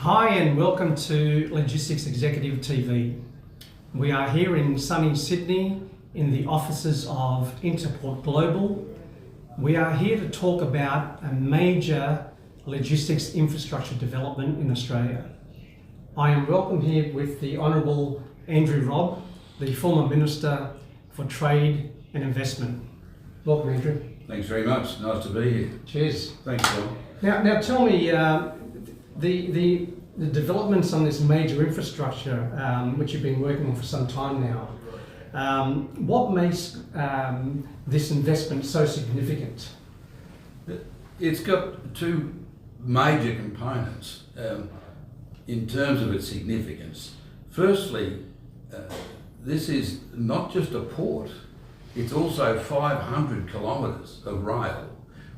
Hi and welcome to Logistics Executive TV. We are here in sunny Sydney in the offices of Interport Global. We are here to talk about a major logistics infrastructure development in Australia. I am welcome here with the Honourable Andrew Robb, the former Minister for Trade and Investment. Welcome, Andrew. Thanks very much. Nice to be here. Cheers. Thanks, Phil. Now tell me, the developments on this major infrastructure, which you've been working on for some time now, what makes this investment so significant? It's got two major components in terms of its significance. Firstly, this is not just a port, it's also 500 kilometres of rail,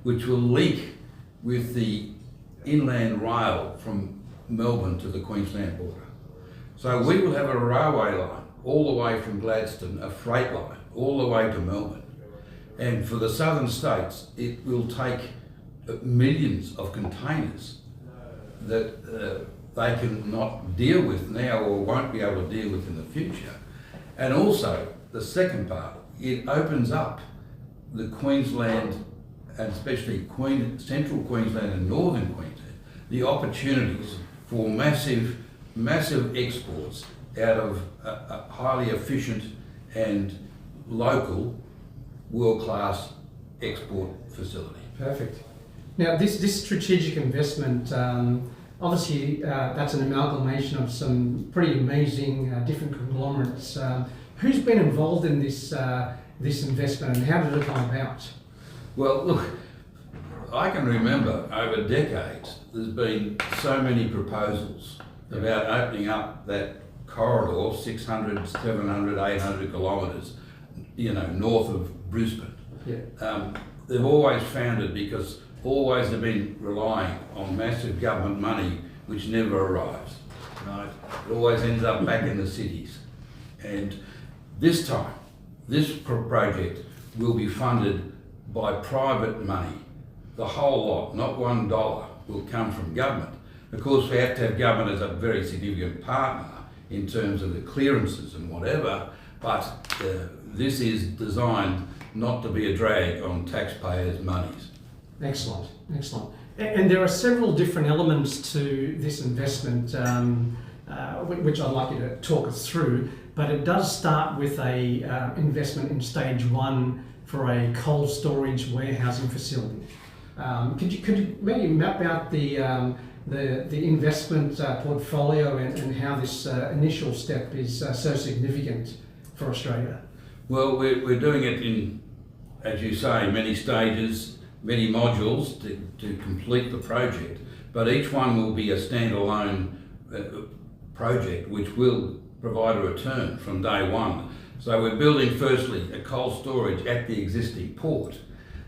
which will link with the inland rail from Melbourne to the Queensland border. So we will have a railway line all the way from Gladstone, a freight line all the way to Melbourne. And for the southern states, it will take millions of containers that they can not deal with now or won't be able to deal with in the future. And also, the second part, it opens up the Queensland and especially central Queensland and northern Queensland, the opportunities for massive exports out of a highly efficient and local world-class export facility. Perfect. Now this strategic investment, obviously that's an amalgamation of some pretty amazing different conglomerates. Who's been involved in this investment and how did it come about? Well, look, I can remember over decades there's been so many proposals about opening up that corridor, 600, 700, 800 kilometres, north of Brisbane. Yeah. They've always found it because always they've been relying on massive government money which never arrives. Right? It always ends up back in the cities. And this time, this project will be funded by private money. The whole lot, not $1, will come from government. Of course, we have to have government as a very significant partner in terms of the clearances and whatever, but this is designed not to be a drag on taxpayers' monies. Excellent, excellent. And there are several different elements to this investment, which I'd like you to talk us through, but it does start with a investment in stage one for a cold storage warehousing facility. Could you maybe map out the investment portfolio and how this initial step is so significant for Australia? Well, we're doing it in, as you say, many stages, many modules to complete the project, but each one will be a standalone project which will provide a return from day one. So we're building firstly a cold storage at the existing port,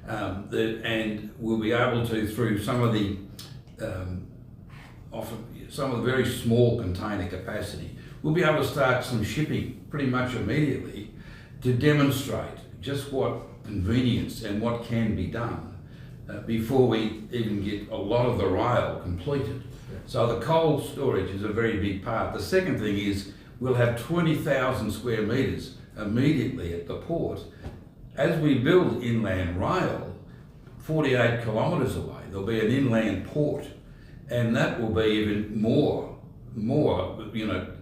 and we'll be able to, through some of the very small container capacity, we'll be able to start some shipping pretty much immediately to demonstrate just what convenience and what can be done before we even get a lot of the rail completed. So the cold storage is a very big part. The second thing is we'll have 20,000 square metres immediately at the port. As we build inland rail, 48 kilometres away, there'll be an inland port, and that will be even more,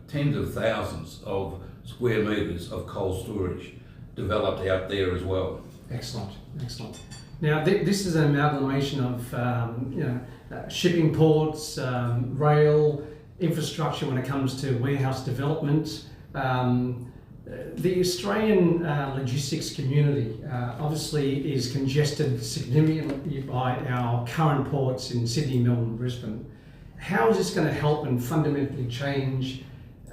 tens of thousands of square metres of cold storage developed out there as well. Excellent, excellent. Now this is an amalgamation of shipping ports, rail, infrastructure when it comes to warehouse development. The Australian logistics community obviously is congested significantly by our current ports in Sydney, Melbourne, Brisbane. How is this going to help and fundamentally change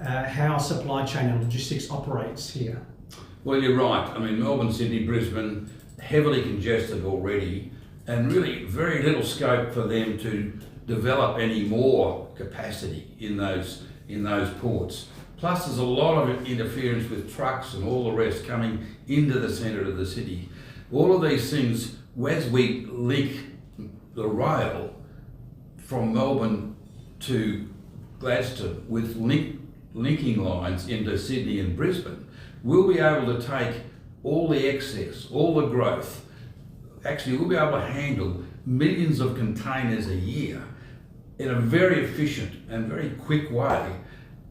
how supply chain and logistics operates here? Well, you're right. I mean, Melbourne, Sydney, Brisbane, heavily congested already, and really very little scope for them to develop any more capacity in those ports. Plus there's a lot of interference with trucks and all the rest coming into the centre of the city. All of these things, as we link the rail from Melbourne to Gladstone with linking lines into Sydney and Brisbane, we'll be able to take all the excess, all the growth. Actually, we'll be able to handle millions of containers a year in a very efficient and very quick way,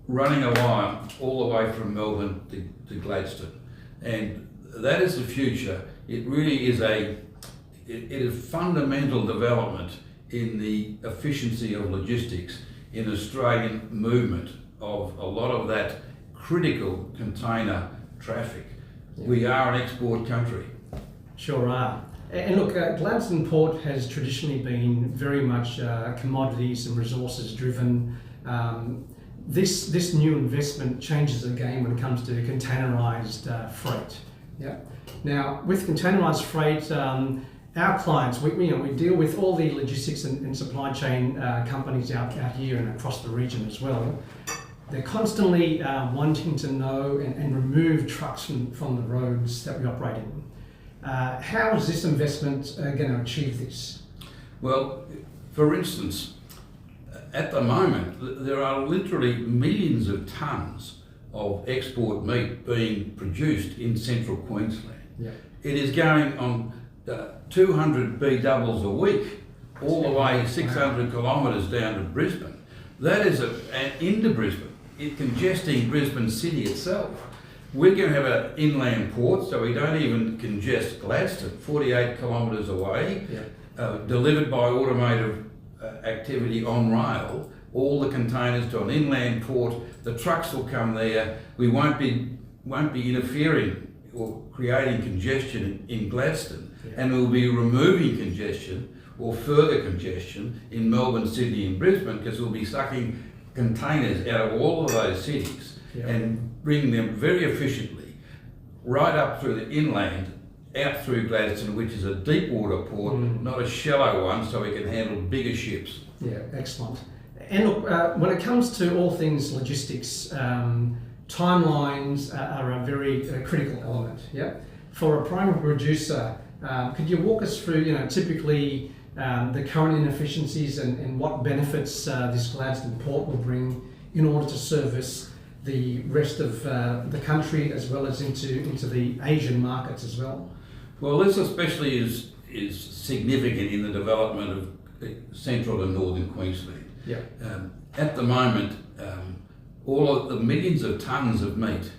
running a line all the way from Melbourne to Gladstone. And that is the future. It really is it is fundamental development in the efficiency of logistics in Australian movement of a lot of that critical container traffic. Yeah. We are an export country. Sure are. And look, Gladstone Port has traditionally been very much commodities and resources driven. This new investment changes the game when it comes to containerised freight. Yeah. Now, with containerised freight, our clients, we deal with all the logistics and supply chain companies out here and across the region as well. They're constantly wanting to know and remove trucks from the roads that we operate in. How is this investment going to achieve this? Well, for instance, at the moment, there are literally millions of tonnes of export meat being produced in central Queensland. Yeah. It is going on 200 B doubles a week, all the way 600 kilometres down to Brisbane. That is into Brisbane, congesting Brisbane city itself. We're going to have an inland port, so we don't even congest Gladstone, 48 kilometres away, yeah. Delivered by automotive activity on rail, all the containers to an inland port. The trucks will come there. We won't be interfering or creating congestion in Gladstone, yeah. And we'll be removing congestion or further congestion in Melbourne, Sydney and Brisbane, because we'll be sucking containers out of all of those cities, yeah. And bringing them very efficiently right up through the inland, out through Gladstone, which is a deep water port, not a shallow one, so we can handle bigger ships. Yeah, excellent. And look, when it comes to all things logistics, timelines are a very critical element. Yeah, for a primary producer, could you walk us through, typically the current inefficiencies and what benefits this Gladstone Port will bring in order to service the rest of the country as well as into the Asian markets as well? Well, this especially is significant in the development of central and northern Queensland. Yeah. At the moment, all of the millions of tonnes of meat,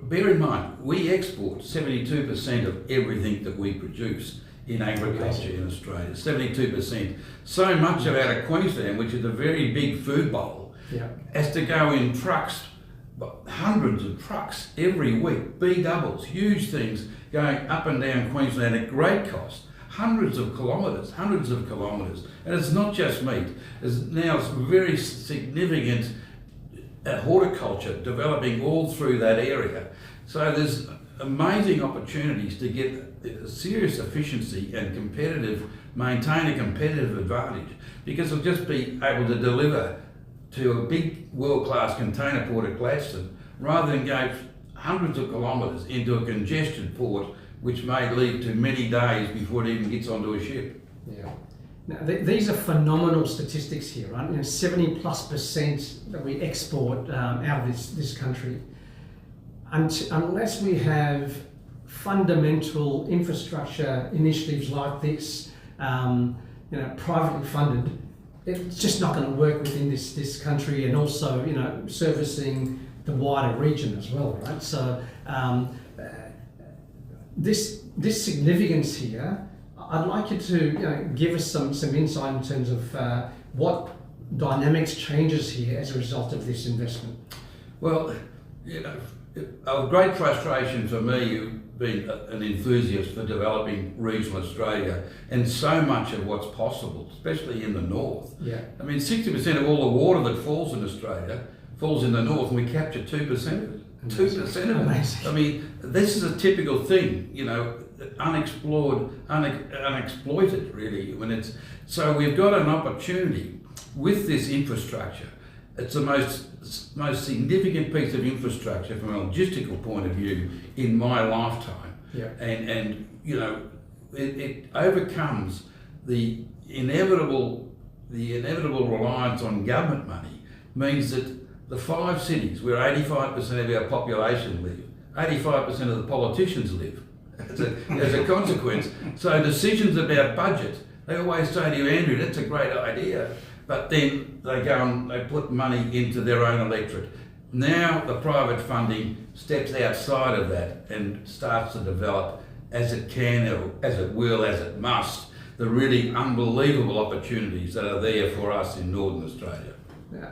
bear in mind, we export 72% of everything that we produce in agriculture in Australia, 72%. So much of out of Queensland, which is a very big food bowl, yeah. Has to go in trucks, hundreds of trucks every week, B doubles, huge things going up and down Queensland at great cost, hundreds of kilometres, and it's not just meat. There's now very significant horticulture developing all through that area. So there's amazing opportunities to get serious efficiency and maintain a competitive advantage, because we'll just be able to deliver to a big world-class container port at Gladstone rather than go hundreds of kilometres into a congested port, which may lead to many days before it even gets onto a ship. Yeah. Now, these are phenomenal statistics here, right? 70+% that we export out of this country. Unless we have fundamental infrastructure initiatives like this, privately funded, it's just not going to work within this country, and also, servicing the wider region as well, right? So this significance here, I'd like you to give us some insight in terms of what dynamics changes here as a result of this investment. Well, a great frustration for me, being an enthusiast for developing regional Australia and so much of what's possible, especially in the north. Yeah. I mean, 60% of all the water that falls in Australia falls in the north, and we capture 2% of it. 2% of it. Amazing. I mean, this is a typical thing, unexplored, unexploited really. So we've got an opportunity with this infrastructure. It's the most significant piece of infrastructure from a logistical point of view in my lifetime. Yeah. And it overcomes the inevitable reliance on government money means that the 5 cities where 85% of our population live, 85% of the politicians live as a consequence. So decisions about budget, they always say to you, Andrew, that's a great idea, but then they go and they put money into their own electorate. Now the private funding steps outside of that and starts to develop as it can, as it will, as it must, the really unbelievable opportunities that are there for us in Northern Australia. Yeah.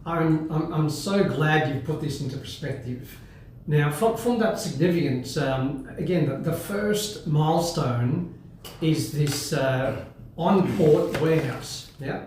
I'm so glad you put this into perspective. Now, from that significance, again, the first milestone is this on-port warehouse, yeah,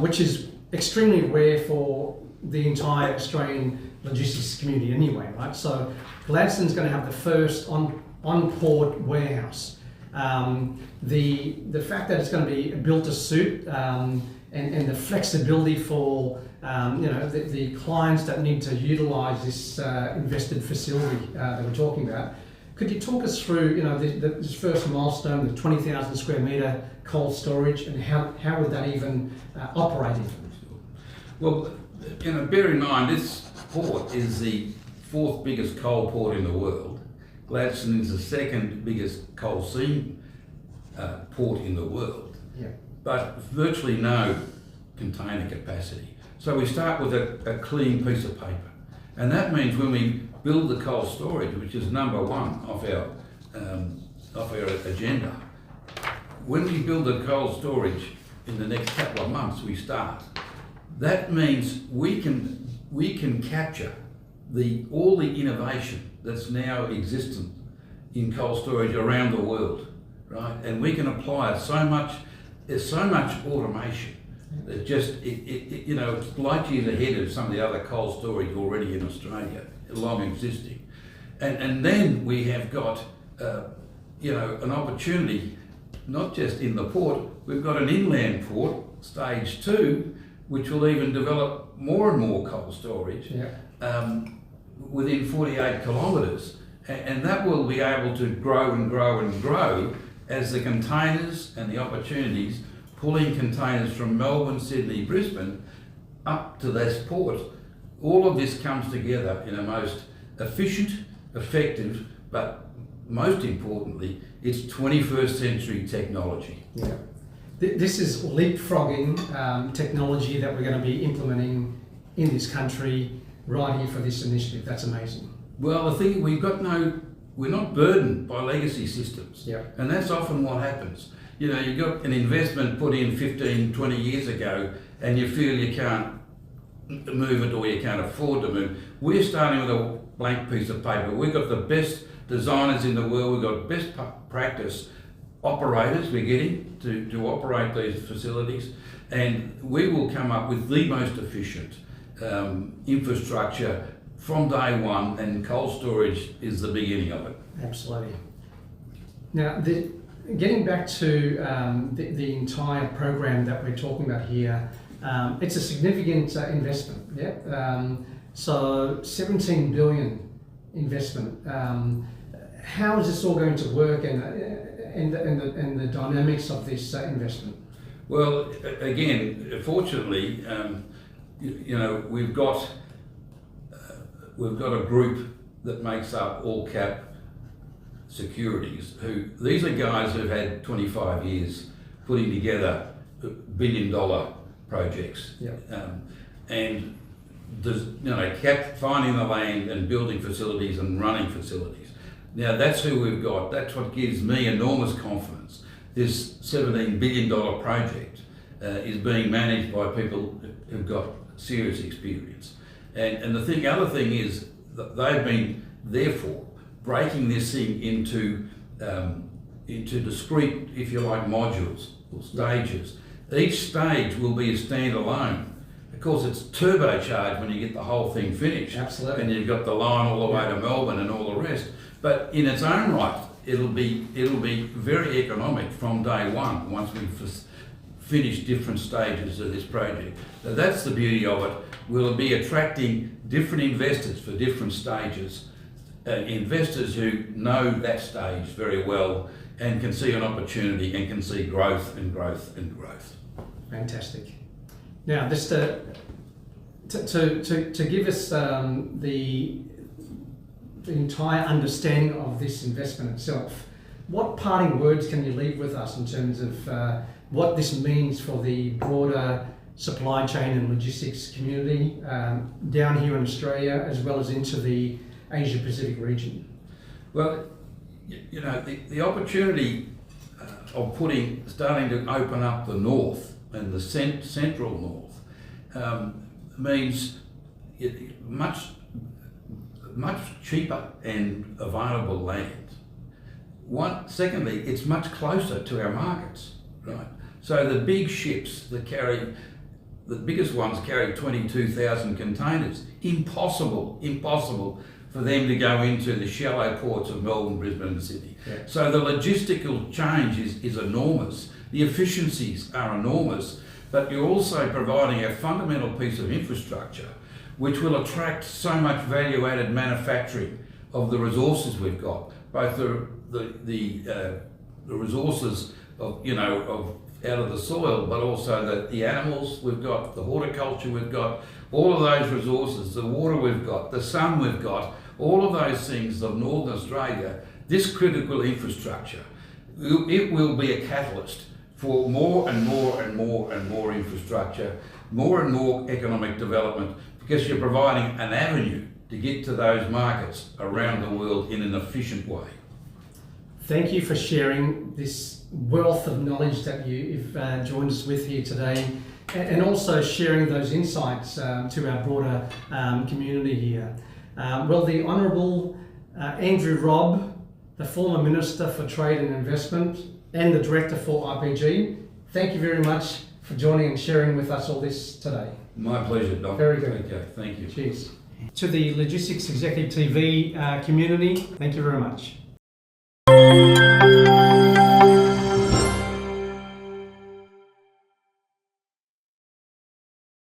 which is extremely rare for the entire Australian logistics community anyway, right? So Gladstone's going to have the first on-port warehouse. The fact that it's going to be built to suit and the flexibility for the clients that need to utilise this invested facility that we're talking about. Could you talk us through this first milestone, the 20,000 square metre cold storage, and how would that even operate? Well, bear in mind this port is the 4th biggest coal port in the world. Gladstone is the 2nd biggest coal seam port in the world, yeah, but virtually no container capacity. So we start with a clean piece of paper, and that means when we build the cold storage, which is number 1 off our agenda, when we build the cold storage in the next couple of months, we start. That means we can capture all the innovation that's now existent in cold storage around the world, right? And we can apply it so much. There's so much automation that it's light years ahead of some of the other cold storage already in Australia, long existing. And then we have got an opportunity, not just in the port. We've got an inland port, stage 2, which will even develop more and more cold storage. Yeah. Within 48 kilometres, and that will be able to grow and grow and grow as the containers and the opportunities pulling containers from Melbourne, Sydney, Brisbane up to this port. All of this comes together in a most efficient, effective, but most importantly, it's 21st century technology. Yeah. This is leapfrogging technology that we're going to be implementing in this country right here for this initiative. That's amazing. Well, the thing, we're not burdened by legacy systems. Yeah. And that's often what happens. You got an investment put in 15, 20 years ago, and you feel you can't move it or you can't afford to move. We're starting with a blank piece of paper. We've got the best designers in the world. We've got best practice operators we're getting to operate these facilities, and we will come up with the most efficient infrastructure from day one, and cold storage is the beginning of it. Absolutely. Now, getting back to the entire program that we're talking about here, it's a significant investment. Yeah. So 17 billion investment. How is this all going to work, and the dynamics of this investment? Well, again, fortunately, we've got a group that makes up Allcap Securities. These are guys who've had 25 years putting together billion-dollar projects, yeah. And finding the land and building facilities and running facilities. Now that's who we've got. That's what gives me enormous confidence. This $17 billion project is being managed by people who've got serious experience. And the other thing is that they've been, therefore, breaking this thing into discrete, if you like, modules or stages. Each stage will be a standalone. Of course, it's turbocharged when you get the whole thing finished. Absolutely. And you've got the line all the way to Melbourne and all the rest. But in its own right, it'll be very economic from day one once we've finished different stages of this project. So that's the beauty of it. We'll be attracting different investors for different stages, investors who know that stage very well and can see an opportunity and can see growth and growth and growth. Fantastic. Now, just to give us the entire understanding of this investment itself, what parting words can you leave with us in terms of what this means for the broader supply chain and logistics community down here in Australia, as well as into the Asia Pacific region? Well, you know, the opportunity of starting to open up the north and the central north means much cheaper and available land. Secondly, it's much closer to our markets, right? So the big ships the biggest ones carry 22,000 containers. Impossible for them to go into the shallow ports of Melbourne, Brisbane and Sydney. Yeah. So the logistical change is enormous. The efficiencies are enormous, but you're also providing a fundamental piece of infrastructure which will attract so much value-added manufacturing of the resources we've got, both the resources of out of the soil, but also the animals we've got, the horticulture we've got, all of those resources, the water we've got, the sun we've got, all of those things of Northern Australia. This critical infrastructure, it will be a catalyst for more and more and more and more infrastructure, more and more economic development, because you're providing an avenue to get to those markets around the world in an efficient way. Thank you for sharing this wealth of knowledge that you've joined us with here today, and also sharing those insights to our broader community here. Well, the Honourable Andrew Robb, the former Minister for Trade and Investment and the Director for IPG, thank you very much for joining and sharing with us all this today. My pleasure, Doc. Very good. Okay, thank you. Cheers. To the Logistics Executive TV community, thank you very much.